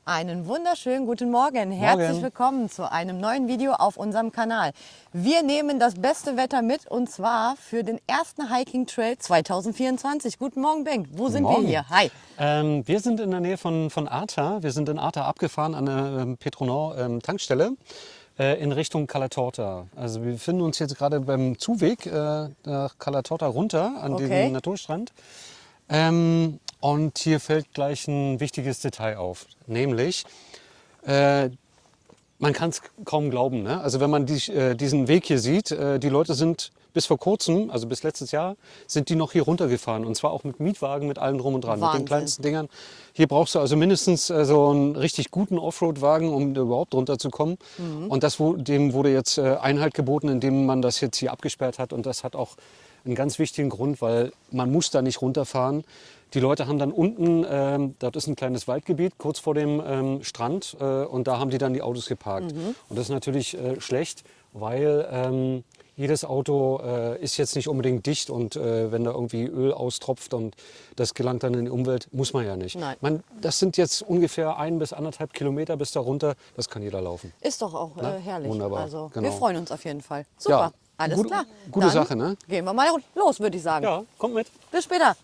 Einen wunderschönen guten Morgen. Herzlich willkommen zu einem neuen Video auf unserem Kanal. Wir nehmen das beste Wetter mit und zwar für den ersten Hiking Trail 2024. Guten Morgen, Bengt. Wo sind wir hier? Hi. Wir sind in der Nähe von Arta. Wir sind in Arta abgefahren an der Petronor Tankstelle in Richtung Cala Torta. Also wir befinden uns jetzt gerade beim Zuweg nach Cala Torta runter an den Naturstrand. Und hier fällt gleich ein wichtiges Detail auf, nämlich man kann es kaum glauben, ne? Also wenn man diesen Weg hier sieht, die Leute sind bis vor kurzem, also bis letztes Jahr, sind die noch hier runtergefahren und zwar auch mit Mietwagen, mit allem drum und dran, Wahnsinn. mit den kleinsten Dingern. Hier brauchst du also mindestens so einen richtig guten Offroad-Wagen, um überhaupt runterzukommen. Und dem wurde jetzt Einhalt geboten, indem man das jetzt hier abgesperrt hat und das hat auch einen ganz wichtigen Grund, weil man muss da nicht runterfahren. Die Leute haben dann unten, dort ist ein kleines Waldgebiet kurz vor dem Strand und da haben die dann die Autos geparkt. Und das ist natürlich schlecht, weil jedes Auto ist jetzt nicht unbedingt dicht und wenn da irgendwie Öl austropft und das gelangt dann in die Umwelt, muss man ja nicht. Nein. Das sind jetzt ungefähr 1 bis 1,5 Kilometer bis da runter, das kann jeder laufen. Ist doch auch herrlich. Wunderbar, Also, genau. wir freuen uns auf jeden Fall. Super, Ja, alles klar. Gute Dann Sache, ne? Gehen wir mal los, würde ich sagen. Ja, kommt mit. Bis später.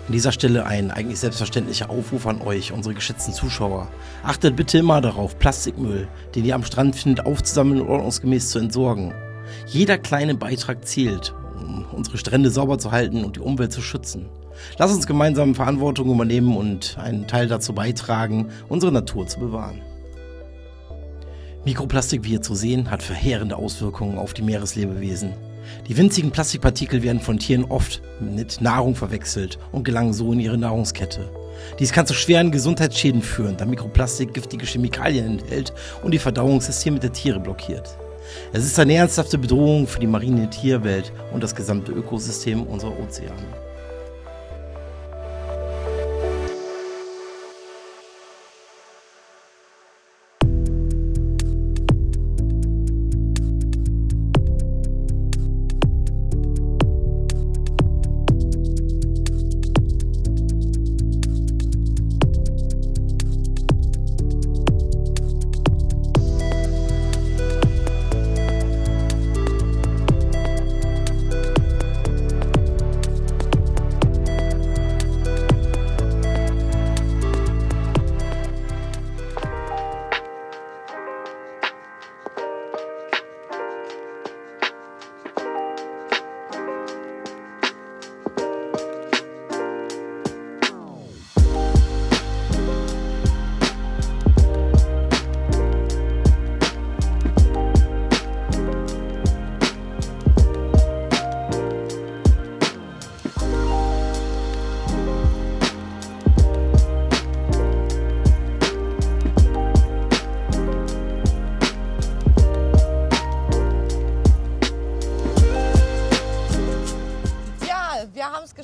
An dieser Stelle ein eigentlich selbstverständlicher Aufruf an euch, unsere geschätzten Zuschauer. Achtet bitte immer darauf, Plastikmüll, den ihr am Strand findet, aufzusammeln und ordnungsgemäß zu entsorgen. Jeder kleine Beitrag zählt, um unsere Strände sauber zu halten und die Umwelt zu schützen. Lasst uns gemeinsam Verantwortung übernehmen und einen Teil dazu beitragen, unsere Natur zu bewahren. Mikroplastik, wie hier zu sehen, hat verheerende Auswirkungen auf die Meereslebewesen. Die winzigen Plastikpartikel werden von Tieren oft mit Nahrung verwechselt und gelangen so in ihre Nahrungskette. Dies kann zu schweren Gesundheitsschäden führen, da Mikroplastik giftige Chemikalien enthält und die Verdauungssysteme der Tiere blockiert. Es ist eine ernsthafte Bedrohung für die marine Tierwelt und das gesamte Ökosystem unserer Ozeane.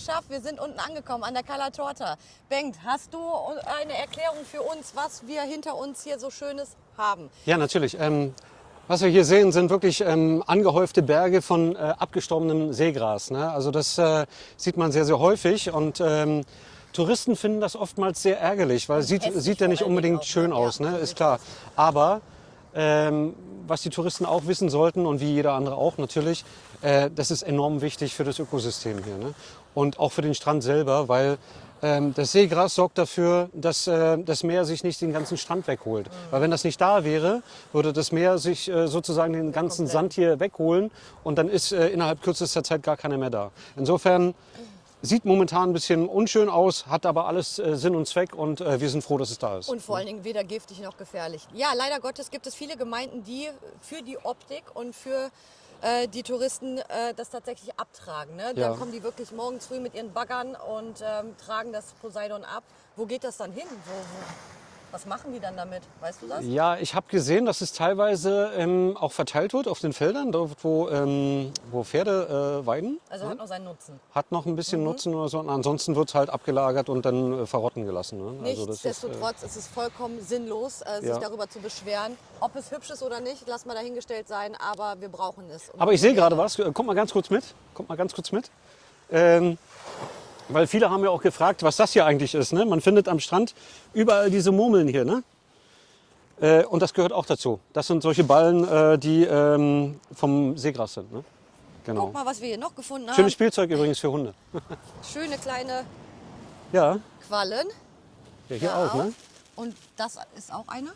geschafft. Wir sind unten angekommen an der Cala Torta. Bengt, hast du eine Erklärung für uns, was wir hinter uns hier so Schönes haben? Ja, natürlich. Was wir hier sehen, sind wirklich angehäufte Berge von abgestorbenem Seegras. Ne? Also das sieht man sehr, sehr häufig und Touristen finden das oftmals sehr ärgerlich, weil sieht ja nicht unbedingt schön aus, ne? Ist klar. Aber was die Touristen auch wissen sollten und wie jeder andere auch natürlich, das ist enorm wichtig für das Ökosystem hier. Ne? Und auch für den Strand selber, weil das Seegras sorgt dafür, dass das Meer sich nicht den ganzen Strand wegholt. Weil wenn das nicht da wäre, würde das Meer sich sozusagen den ganzen Sand hier wegholen und dann ist innerhalb kürzester Zeit gar keiner mehr da. Insofern sieht momentan ein bisschen unschön aus, hat aber alles Sinn und Zweck und wir sind froh, dass es da ist. Und vor allen Dingen weder giftig noch gefährlich. Ja, leider Gottes gibt es viele Gemeinden, die für die Optik und für die Touristen das tatsächlich abtragen. Ne? Ja. Dann kommen die wirklich morgens früh mit ihren Baggern und tragen das Poseidon ab. Wo geht das dann hin? Was machen die dann damit? Weißt du das? Ja, ich habe gesehen, dass es teilweise auch verteilt wird auf den Feldern, dort wo Pferde weiden. Also hat noch seinen Nutzen. Hat noch ein bisschen Nutzen oder so. Und ansonsten wird es halt abgelagert und dann verrotten gelassen. Ne? Also das ist, Nichtsdestotrotz ist es vollkommen sinnlos, sich ja. darüber zu beschweren. Ob es hübsch ist oder nicht, lass mal dahingestellt sein, aber wir brauchen es. Und aber ich sehe gerade was. Kommt mal ganz kurz mit. Weil viele haben ja auch gefragt, was das hier eigentlich ist. Ne? Man findet am Strand überall diese Murmeln hier. Ne? Und das gehört auch dazu. Das sind solche Ballen, die vom Seegras sind. Ne? Genau. Guck mal, was wir hier noch gefunden haben. Schönes Spielzeug übrigens für Hunde. Schöne kleine Ja, Quallen. ja hier Da auch. Ne? Und das ist auch eine?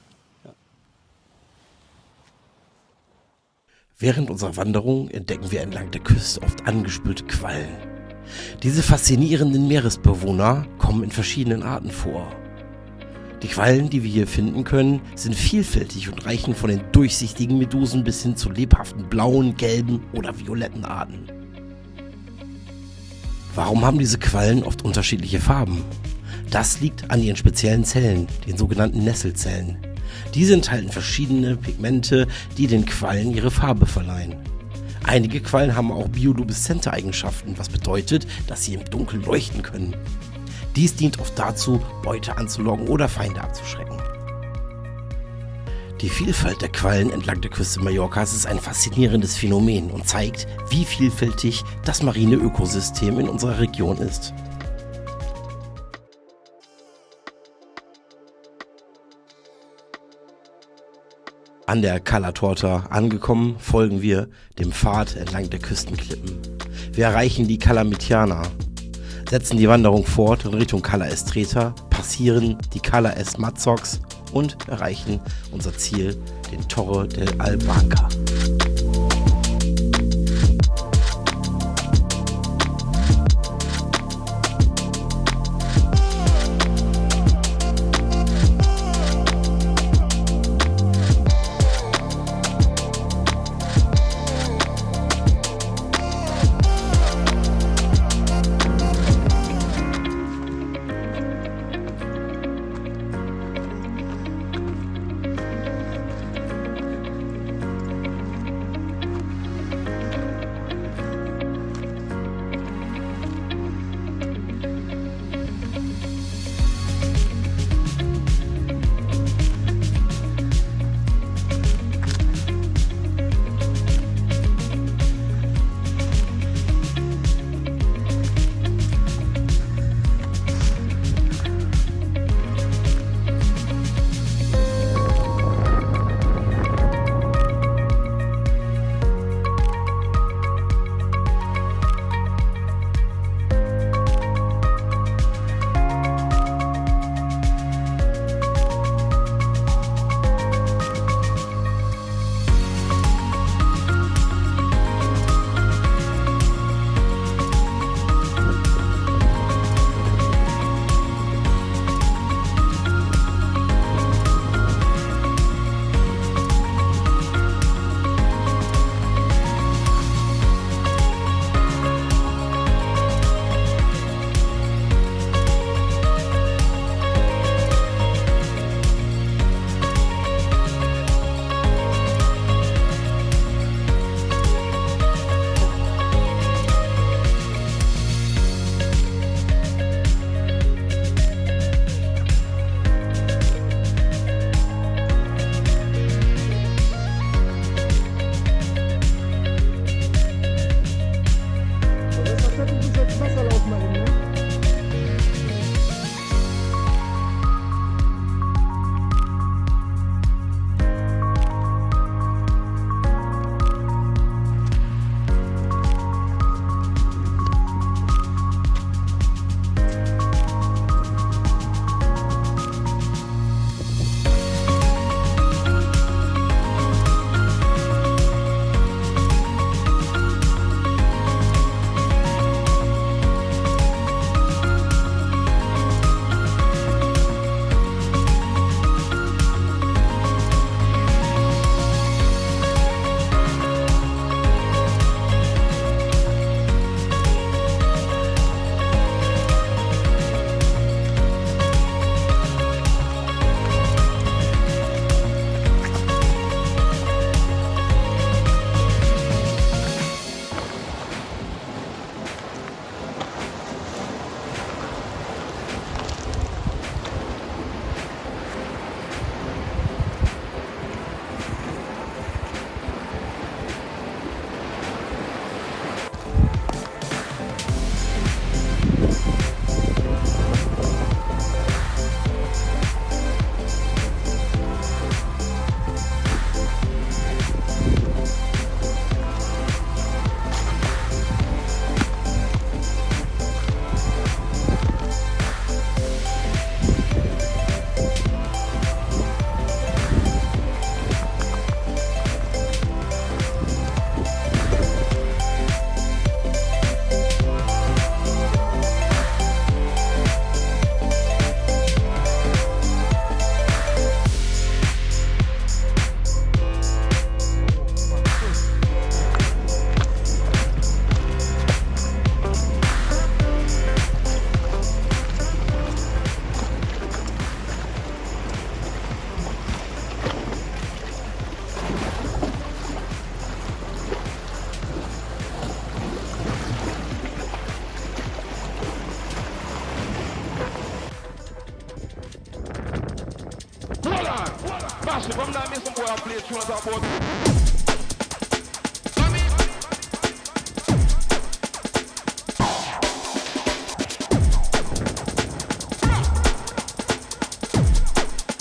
Während unserer Wanderung entdecken wir entlang der Küste oft angespülte Quallen. Diese faszinierenden Meeresbewohner kommen in verschiedenen Arten vor. Die Quallen, die wir hier finden können, sind vielfältig und reichen von den durchsichtigen Medusen bis hin zu lebhaften blauen, gelben oder violetten Arten. Warum haben diese Quallen oft unterschiedliche Farben? Das liegt an ihren speziellen Zellen, den sogenannten Nesselzellen. Diese enthalten verschiedene Pigmente, die den Quallen ihre Farbe verleihen. Einige Quallen haben auch biolumeszente Eigenschaften, was bedeutet, dass sie im Dunkeln leuchten können. Dies dient oft dazu, Beute anzulocken oder Feinde abzuschrecken. Die Vielfalt der Quallen entlang der Küste Mallorcas ist ein faszinierendes Phänomen und zeigt, wie vielfältig das marine Ökosystem in unserer Region ist. An der Cala Torta angekommen, folgen wir dem Pfad entlang der Küstenklippen. Wir erreichen die Cala Mitiana, setzen die Wanderung fort in Richtung Cala Estreta, passieren die Cala Es Matzox und erreichen unser Ziel, den Torre del Albanca.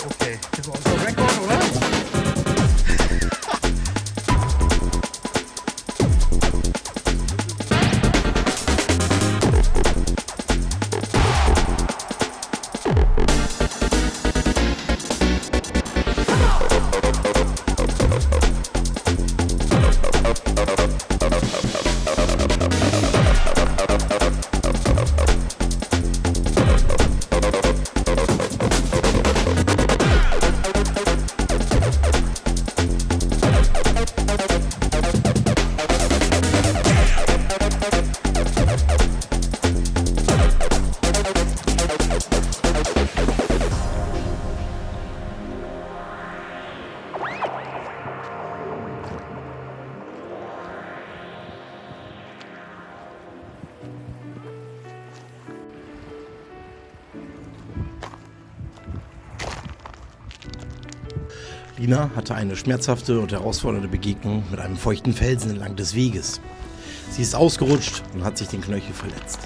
Okay, ist unser Rekord, oder? Lina hatte eine schmerzhafte und herausfordernde Begegnung mit einem feuchten Felsen entlang des Weges. Sie ist ausgerutscht und hat sich den Knöchel verletzt.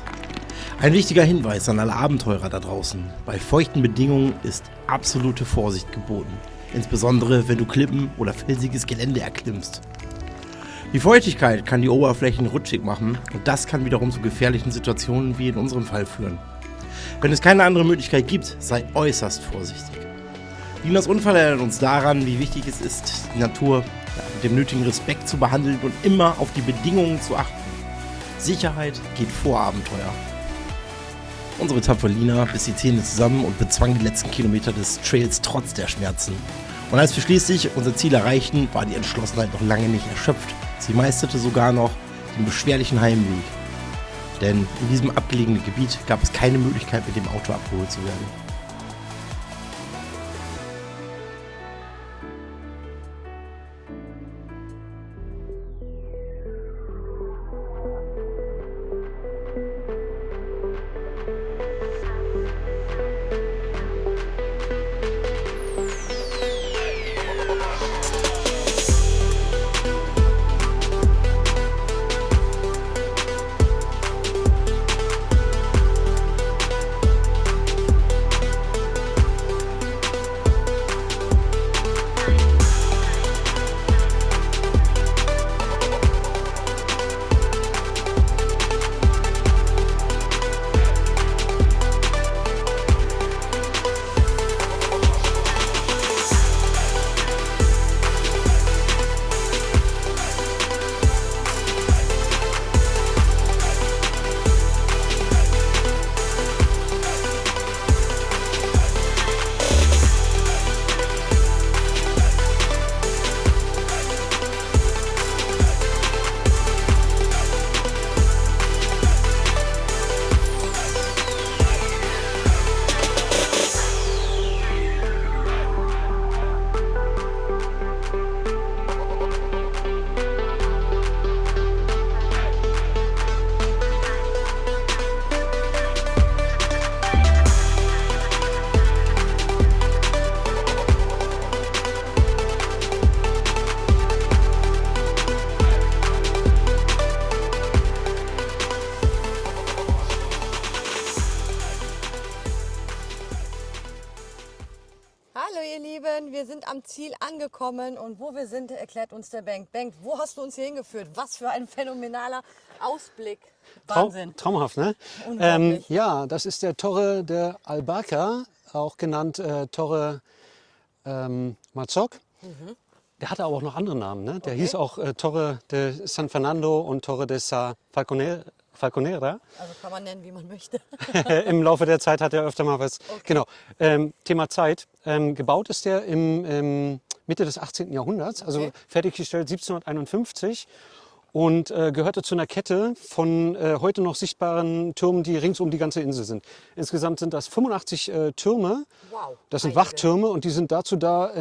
Ein wichtiger Hinweis an alle Abenteurer da draußen: Bei feuchten Bedingungen ist absolute Vorsicht geboten. Insbesondere, wenn du Klippen oder felsiges Gelände erklimmst. Die Feuchtigkeit kann die Oberflächen rutschig machen und das kann wiederum zu gefährlichen Situationen wie in unserem Fall führen. Wenn es keine andere Möglichkeit gibt, sei äußerst vorsichtig. Linas Unfall erinnert uns daran, wie wichtig es ist, die Natur mit dem nötigen Respekt zu behandeln und immer auf die Bedingungen zu achten. Sicherheit geht vor Abenteuer. Unsere tapfere Lina biss die Zähne zusammen und bezwang die letzten Kilometer des Trails trotz der Schmerzen. Und als wir schließlich unser Ziel erreichten, war die Entschlossenheit noch lange nicht erschöpft. Sie meisterte sogar noch den beschwerlichen Heimweg. Denn in diesem abgelegenen Gebiet gab es keine Möglichkeit, mit dem Auto abgeholt zu werden. Hallo ihr Lieben, wir sind am Ziel angekommen und wo wir sind, erklärt uns der Bengt. Bengt, wo hast du uns hier hingeführt? Was für ein phänomenaler Ausblick. Wahnsinn. Traumhaft, ne? Unglaublich. Ja, das ist der Torre de Albaca, auch genannt Torre Marzocco. Der hatte aber auch noch andere Namen, ne? Der hieß auch Torre de San Fernando und Torre de Sa Falconera. Also kann man nennen, wie man möchte. Im Laufe der Zeit hat er öfter mal was. Genau. Thema Zeit. Gebaut ist der im Mitte des 18. Jahrhunderts, also fertiggestellt 1751 und gehörte zu einer Kette von heute noch sichtbaren Türmen, die rings um die ganze Insel sind. Insgesamt sind das 85 Türme. Wow. Das sind Wachtürme und die sind dazu da,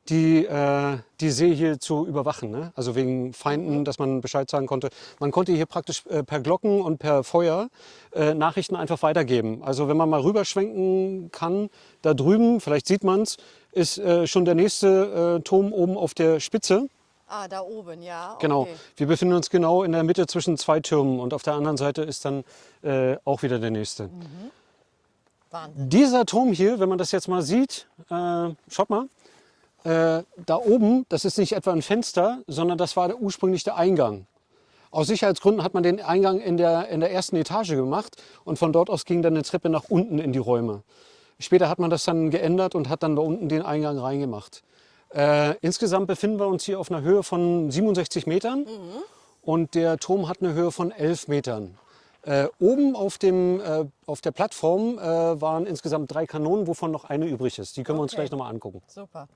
die See hier zu überwachen. Ne? Also wegen Feinden, dass man Bescheid sagen konnte. Man konnte hier praktisch per Glocken und per Feuer Nachrichten einfach weitergeben. Also wenn man mal rüberschwenken kann, da drüben, vielleicht sieht man es, ist schon der nächste Turm oben auf der Spitze. Ah, da oben, ja. Genau. Okay. Wir befinden uns genau in der Mitte zwischen zwei Türmen und auf der anderen Seite ist dann auch wieder der nächste. Wahnsinn. Dieser Turm hier, wenn man das jetzt mal sieht, schaut mal, da oben, das ist nicht etwa ein Fenster, sondern das war ursprünglich der Eingang. Aus Sicherheitsgründen hat man den Eingang in der ersten Etage gemacht und von dort aus ging dann eine Treppe nach unten in die Räume. Später hat man das dann geändert und hat dann da unten den Eingang reingemacht. Insgesamt befinden wir uns hier auf einer Höhe von 67 Metern und der Turm hat eine Höhe von 11 Metern. Oben auf der Plattform waren insgesamt 3 Kanonen, wovon noch eine übrig ist. Die können wir uns gleich nochmal angucken. Super.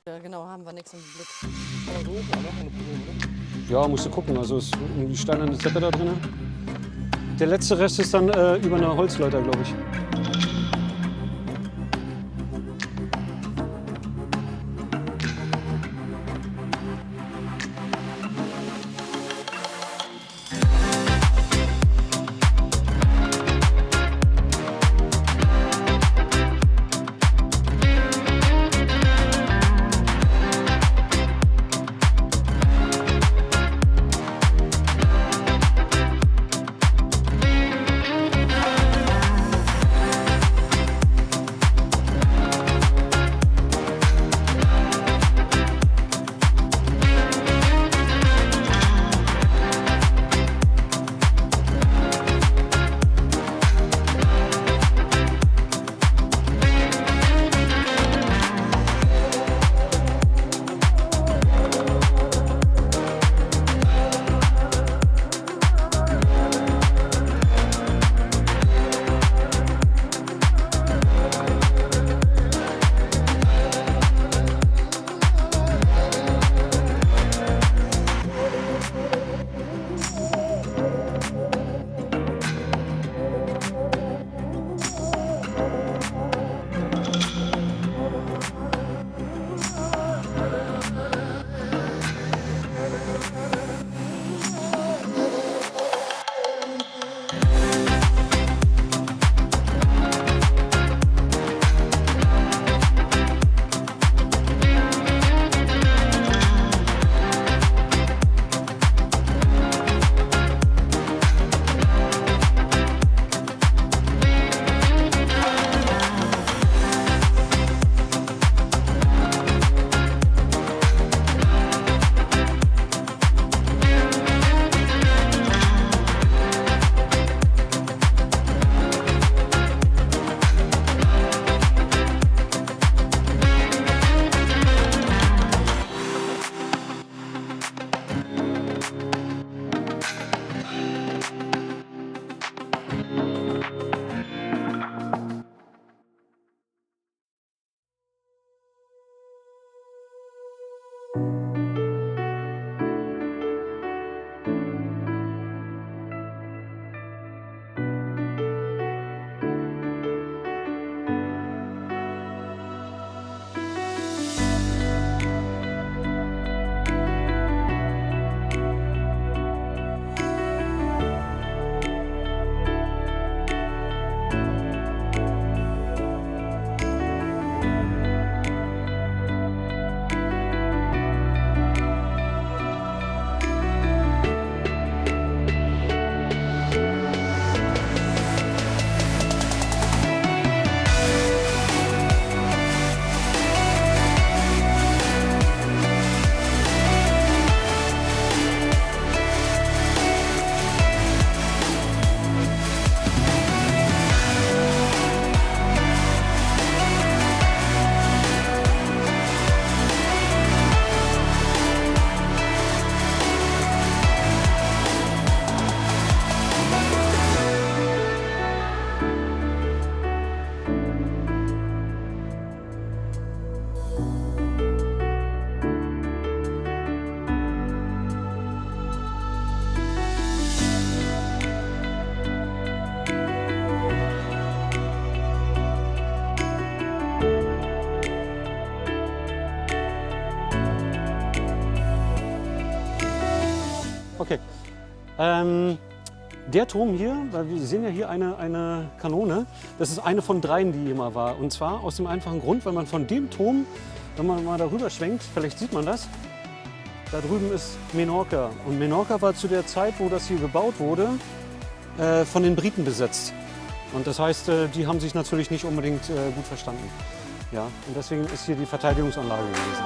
Ja, genau, haben wir nichts im Blick. Ja, musst du gucken. Also ist die steinerne Treppe da drin. Der letzte Rest ist dann über eine Holzleiter, glaube ich. Okay. Der Turm hier, weil wir sehen ja hier eine Kanone, das ist eine von 3, die hier mal war. Und zwar aus dem einfachen Grund, weil man von dem Turm, wenn man mal darüber schwenkt, vielleicht sieht man das, da drüben ist Menorca. Und Menorca war zu der Zeit, wo das hier gebaut wurde, von den Briten besetzt. Und das heißt, die haben sich natürlich nicht unbedingt gut verstanden. Ja, und deswegen ist hier die Verteidigungsanlage gewesen.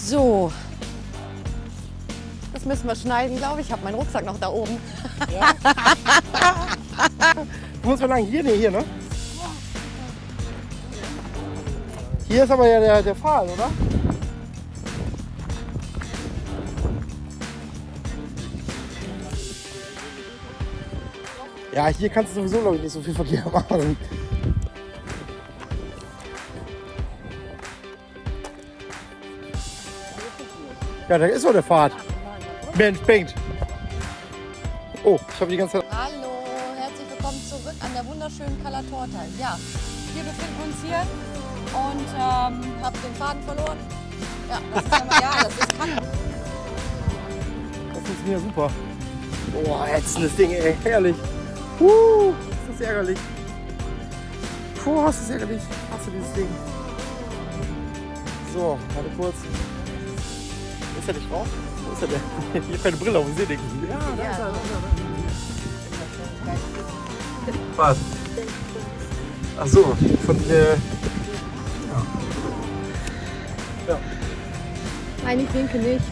So, das müssen wir schneiden, glaube ich. Ich habe meinen Rucksack noch da oben. Wo muss man lang? Hier? Nee, hier, ne? Hier ist aber ja der Pfahl, oder? Ja, hier kannst du sowieso, glaube ich, nicht so viel Verkehr machen. Ja, da ist doch der Pfad. Mensch, Bengt. Oh, ich habe die ganze Zeit... Hallo, herzlich willkommen zurück an der wunderschönen Cala Torta. Ja, wir befinden uns hier und habe den Faden verloren. Ja, das ist das ist kacke. Das funktioniert super. Boah, ätzendes Ding, ey. Herrlich. Ist das ärgerlich. Puh, ist das ärgerlich. Hast du dieses Ding? So, warte kurz. Ist der nicht drauf? Wo ist der denn? Ich habe keine Brille auf, ich sehe nichts. Ja, da ist er. Was? Ach so, von der... Nein, ich winke nicht.